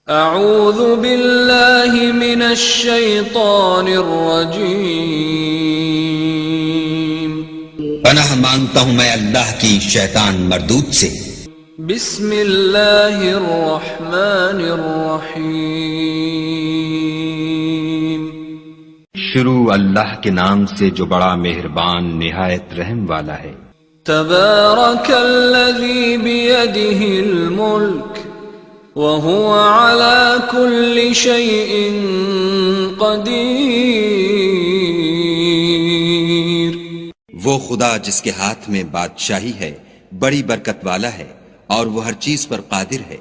اعوذ باللہ من الشیطان الرجیم، پناہ مانگتا ہوں میں اللہ کی شیطان مردود سے۔ بسم اللہ الرحمن الرحیم، شروع اللہ کے نام سے جو بڑا مہربان نہایت رحم والا ہے۔ تبارک الذی بیدہ الملک وَهُوَ عَلَى كُلِّ شَيْءٍ قَدِيرٌ، وہ خدا جس کے ہاتھ میں بادشاہی ہے بڑی برکت والا ہے اور وہ ہر چیز پر قادر ہے۔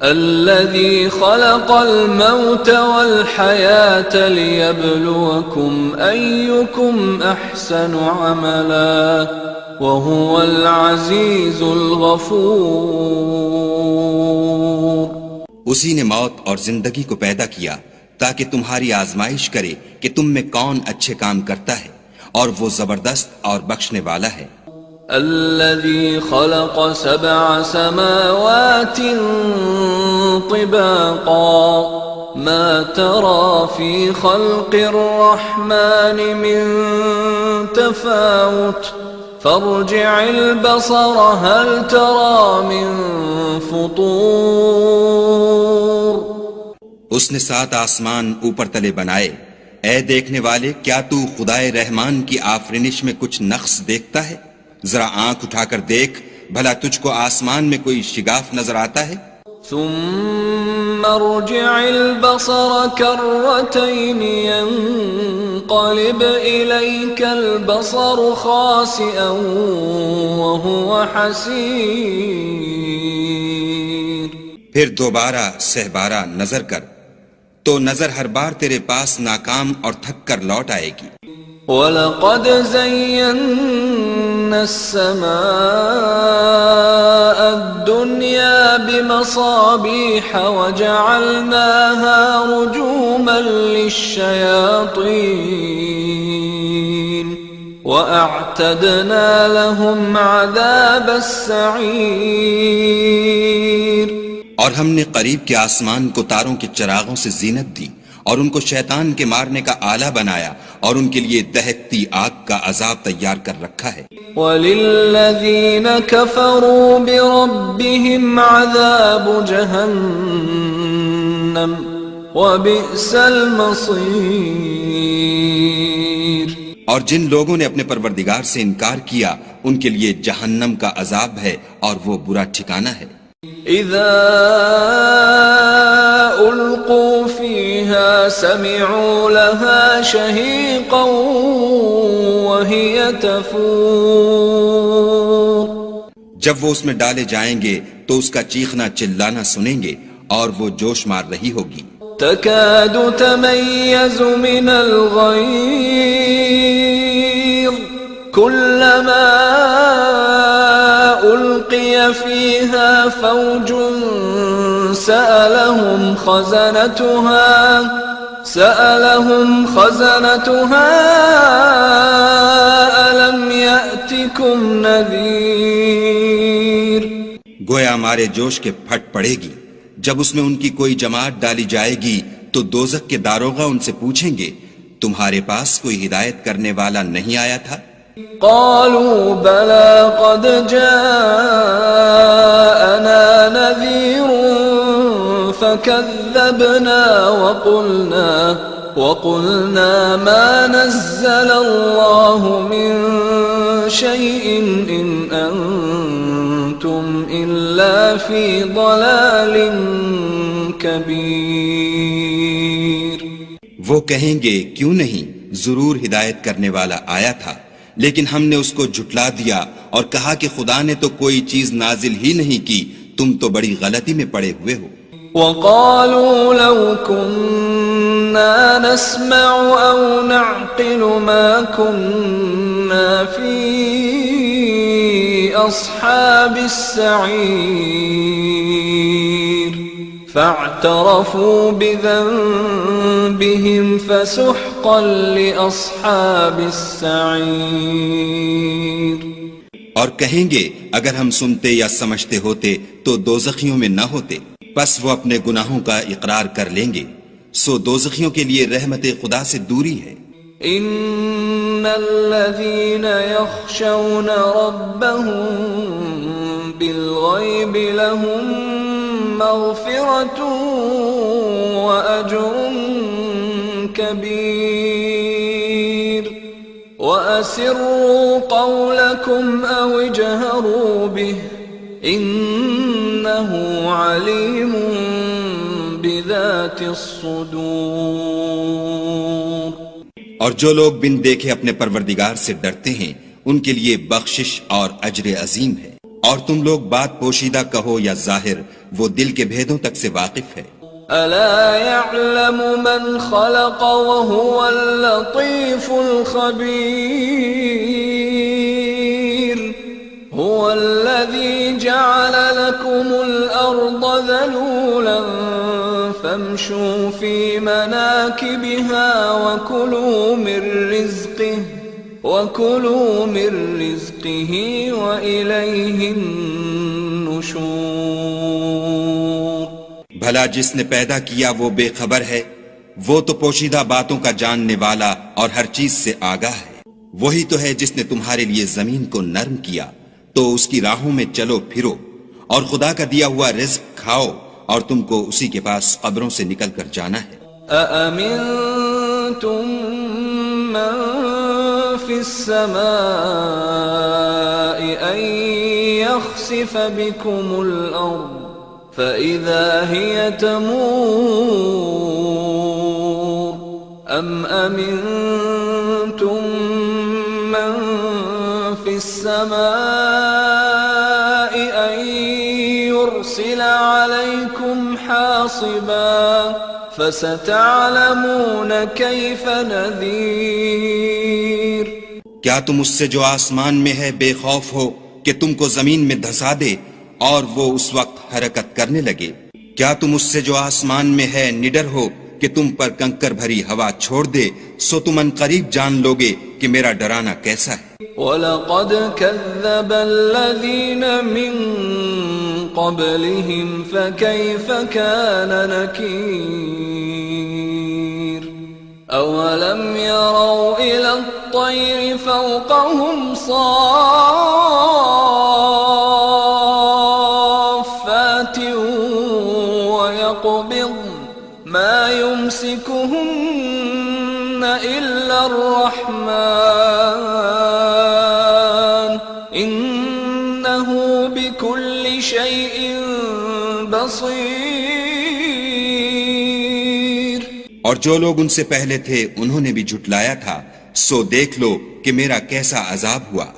الذي خلق الموت والحياة ليبلوكم أيكم أحسن عملا وهو العزيز الغفور۔ اسی نے موت اور زندگی کو پیدا کیا تاکہ تمہاری آزمائش کرے کہ تم میں کون اچھے کام کرتا ہے، اور وہ زبردست اور بخشنے والا ہے۔ الذي خلق 7 سماوات طباقا ما ترى في خلق الرحمن من تفاوت فارجع البصر هل ترى من فطور۔ اس نے 7 آسمان اوپر تلے بنائے، اے دیکھنے والے کیا تو خدائے رحمان کی آفرینش میں کچھ نقص دیکھتا ہے؟ ذرا آنکھ اٹھا کر دیکھ، بھلا تجھ کو آسمان میں کوئی شگاف نظر آتا ہے؟ ثم ارجع البصر كرتين ينقلب إليك البصر خاسئا وهو حسير۔ پھر دوبارہ سہبارہ نظر کر تو نظر ہر بار تیرے پاس ناکام اور تھک کر لوٹ آئے گی۔ وَلَقَدْ زَيَّنَّا السَّمَاءَ الدُّنْيَا بِمَصَابِيحَ وَجَعَلْنَاهَا رُجُومًا لِلشَّيَاطِينِ وَأَعْتَدْنَا لَهُمْ عَذَابَ السَّعِيرِ۔ اور ہم نے قریب کے آسمان کو تاروں کے چراغوں سے زینت دی اور ان کو شیطان کے مارنے کا آلہ بنایا، اور ان کے لیے دہکتی آگ کا عذاب تیار کر رکھا ہے۔ وَلِلَّذِينَ كَفَرُوا بِرَبِّهِمْ عَذَابُ جَهَنَّمَ وَبِئْسَ الْمَصِيرُ۔ اور جن لوگوں نے اپنے پروردگار سے انکار کیا ان کے لیے جہنم کا عذاب ہے اور وہ برا ٹھکانہ ہے۔ اذا القوا فيها سمعوا لها شهيقا وهي تفور۔ جب وہ اس میں ڈالے جائیں گے تو اس کا چیخنا چلانا سنیں گے اور وہ جوش مار رہی ہوگی۔ تكاد تميز من الغيظ كلما ألقي فيها فوج سألهم خزنتها ألم يأتكم نذير۔ گویا مارے جوش کے پھٹ پڑے گی، جب اس میں ان کی کوئی جماعت ڈالی جائے گی تو دوزخ کے داروغہ ان سے پوچھیں گے تمہارے پاس کوئی ہدایت کرنے والا نہیں آیا تھا؟ قالوا بلى قد جاءنا نذير فكذبنا وقلنا ما نزل الله من شيء إن أنتم إلا في ضلال كبير۔ وہ کہیں گے کیوں نہیں، ضرور ہدایت کرنے والا آیا تھا، لیکن ہم نے اس کو جھٹلا دیا اور کہا کہ خدا نے تو کوئی چیز نازل ہی نہیں کی، تم تو بڑی غلطی میں پڑے ہوئے ہو۔ وَقَالُوا لَوْ كُنَّا نَسْمَعُ أَوْ نَعْقِلُ مَا كُنَّا فِي أَصْحَابِ السَّعِيرِ فاعترفوا بذنبهم فسحقا لأصحاب السعير۔ اور کہیں گے اگر ہم سنتے یا سمجھتے ہوتے تو دوزخیوں میں نہ ہوتے، پس وہ اپنے گناہوں کا اقرار کر لیں گے، سو دوزخیوں کے لیے رحمت خدا سے دوری ہے۔ ان الذين يخشون ربهم بالغيب لهم مغفرة واجر كبير واسروا قولكم او اجهروا به انه عليم بذات الصدور۔ اور جو لوگ بن دیکھے اپنے پروردگار سے ڈرتے ہیں ان کے لیے بخشش اور اجر عظیم ہے، اور تم لوگ بات پوشیدہ کہو یا ظاہر، وہ دل کے بھیدوں تک سے واقف ہے۔ الا يعلم من خلق وهو اللطيف الخبير هو الذي جعل لكم الارض ذلولا فامشوا في مناكبها وكلوا من رزقه وإليه النشور۔ بھلا جس نے پیدا کیا وہ بے خبر ہے، وہ تو پوشیدہ باتوں کا جاننے والا اور ہر چیز سے آگاہ ہے۔ وہی تو ہے جس نے تمہارے لیے زمین کو نرم کیا تو اس کی راہوں میں چلو پھرو، اور خدا کا دیا ہوا رزق کھاؤ، اور تم کو اسی کے پاس قبروں سے نکل کر جانا ہے۔ أأمنتم من في السماء أن يخسف بكم الأرض فإذا هي تمور أم أمنتم من في السماء أن يرسل عليكم حاصبا فستعلمون كيف نذير۔ کیا تم اس سے جو آسمان میں ہے بے خوف ہو کہ تم کو زمین میں دھسا دے اور وہ اس وقت حرکت کرنے لگے؟ کیا تم اس سے جو آسمان میں ہے نڈر ہو کہ تم پر کنکر بھری ہوا چھوڑ دے؟ سو تم ان قریب جان لوگے کہ میرا ڈرانا کیسا ہے۔ وَلَقَدْ كَذَّبَ الَّذِينَ مِن قَبْلِهِمْ فَكَيْفَ كَانَ نَكِيرِ أَوَلَمْ يَرَوْا إِلَى الطَّيْرِ فَوْقَهُمْ صَافَّاتٍ وَيَقْبِضْنَ مَا يُمْسِكُهُنَّ إِلَّا الرَّحْمَنُ إِنَّهُ بِكُلِّ شَيْءٍ بَصِيرٌ۔ اور جو لوگ ان سے پہلے تھے انہوں نے بھی جھٹلایا تھا، سو دیکھ لو کہ میرا کیسا عذاب ہوا۔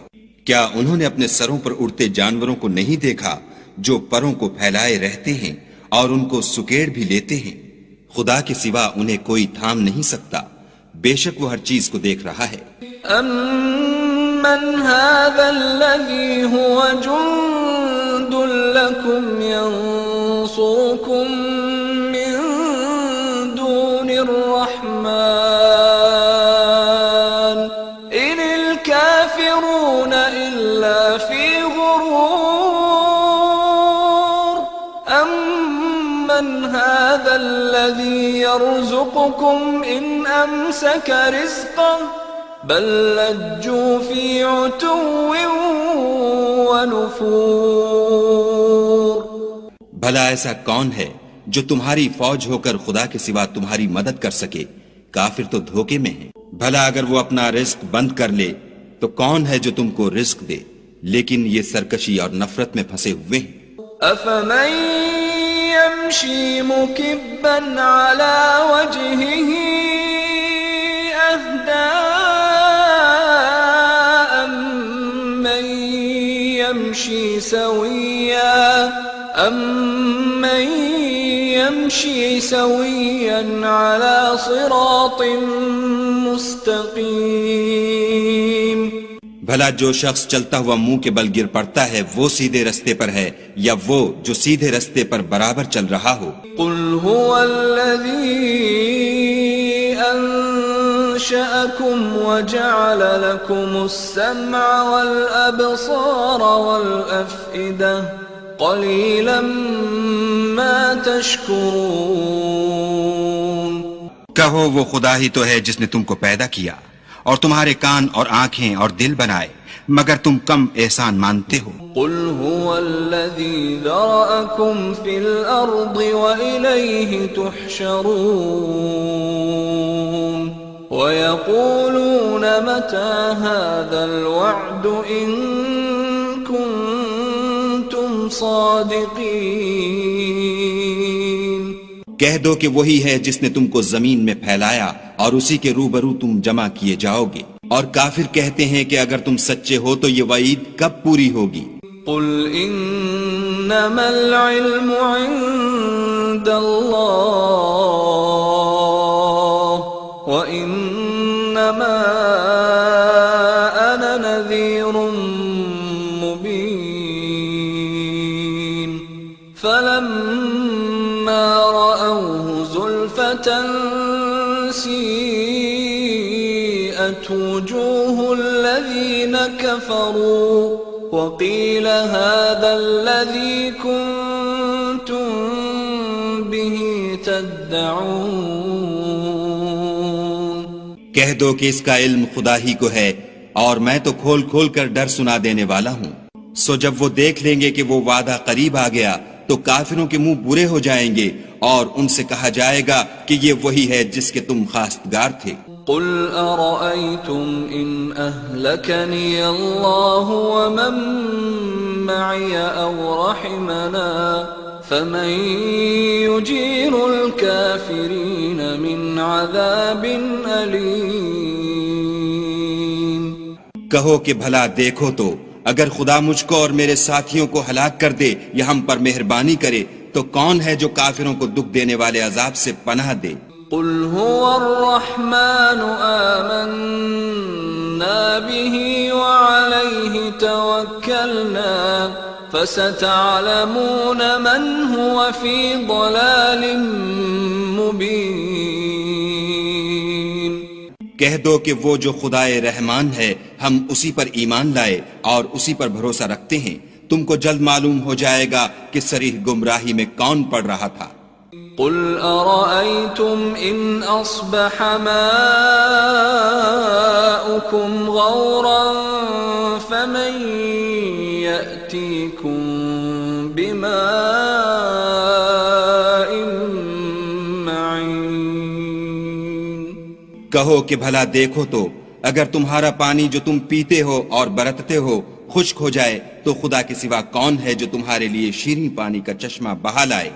کیا انہوں نے اپنے سروں پر اڑتے جانوروں کو نہیں دیکھا جو پروں کو پھیلائے رہتے ہیں اور ان کو سکیڑ بھی لیتے ہیں؟ خدا کے سوا انہیں کوئی تھام نہیں سکتا، بے شک وہ ہر چیز کو دیکھ رہا ہے۔ أَمَّنْ هَذَا الَّذِي هُوَ جُنْدٌ لَكُمْ يَنْصُرُكُمْ مِنْ دُونِ الرَّحْمَنِ إِنِ الْكَافِرُونَ إِلَّا فِي غُرُورٍ أَمَّنْ هَذَا الَّذِي يَرْزُقُكُمْ إِنْ أَمْسَكَ رِزْقَهُ بل لجوا في عتو ونفور۔ بھلا ایسا کون ہے جو تمہاری فوج ہو کر خدا کے سوا تمہاری مدد کر سکے؟ کافر تو دھوکے میں ہیں۔ بھلا اگر وہ اپنا رزق بند کر لے تو کون ہے جو تم کو رزق دے؟ لیکن یہ سرکشی اور نفرت میں پھنسے ہوئے ہیں۔ أفمن يمشي مكبا على وجهه أهدى أمن يمشي سويا على صراط مستقيم۔ بھلا جو شخص چلتا ہوا منہ کے بل گر پڑتا ہے وہ سیدھے رستے پر ہے یا وہ جو سیدھے رستے پر برابر چل رہا ہو؟ قل هو الذي أنشأكم وجعل لكم السمع والأبصار والأفئدة قليلا ما تشكرون۔ کہو وہ خدا ہی تو ہے جس نے تم کو پیدا کیا اور تمہارے کان اور آنکھیں اور دل بنائے، مگر تم کم احسان مانتے ہو۔ قل هو الذي ذرأكم في الأرض وإليه تحشرون ويقولون متى هذا الوعد إن كنتم صادقين۔ کہہ دو کہ وہی ہے جس نے تم کو زمین میں پھیلایا اور اسی کے روبرو تم جمع کیے جاؤ گے، اور کافر کہتے ہیں کہ اگر تم سچے ہو تو یہ وعید کب پوری ہوگی؟ قل انما العلم عند اللہ وانما انا نذیر مبین فلما رأوه زلفة سیئت وجوه الذین کفروا وقیل هذا الذی کنتم به تدعون۔ کہہ دو کہ اس کا علم خدا ہی کو ہے اور میں تو کھول کھول کر ڈر سنا دینے والا ہوں۔ سو جب وہ دیکھ لیں گے کہ وہ وعدہ قریب آ گیا تو کافروں کے منہ برے ہو جائیں گے اور ان سے کہا جائے گا کہ یہ وہی ہے جس کے تم خواستگار تھے۔ قل ارأيتم ان اهلكني الله ومن معي او رحمنا فمن يجير الكافرين من عذاب أليم۔ کہو کہ بھلا دیکھو تو اگر خدا مجھ کو اور میرے ساتھیوں کو ہلاک کر دے یا ہم پر مہربانی کرے تو کون ہے جو کافروں کو دکھ دینے والے عذاب سے پناہ دے؟ قل هو الرحمن آمنا به وعليه توكلنا فستعلمون من هو في ضلال مبين۔ کہہ دو کہ وہ جو خدائے رحمان ہے ہم اسی پر ایمان لائے اور اسی پر بھروسہ رکھتے ہیں، تم کو جلد معلوم ہو جائے گا کہ صریح گمراہی میں کون پڑ رہا تھا۔ قل أرأيتم إن أصبح ماؤكم غورا فمن يأتيكم بماء معين۔ کہو کہ بھلا دیکھو تو اگر تمہارا پانی جو تم پیتے ہو اور برتتے ہو خشک ہو جائے تو خدا کے سوا کون ہے جو تمہارے لیے شیریں پانی کا چشمہ بہا لائے؟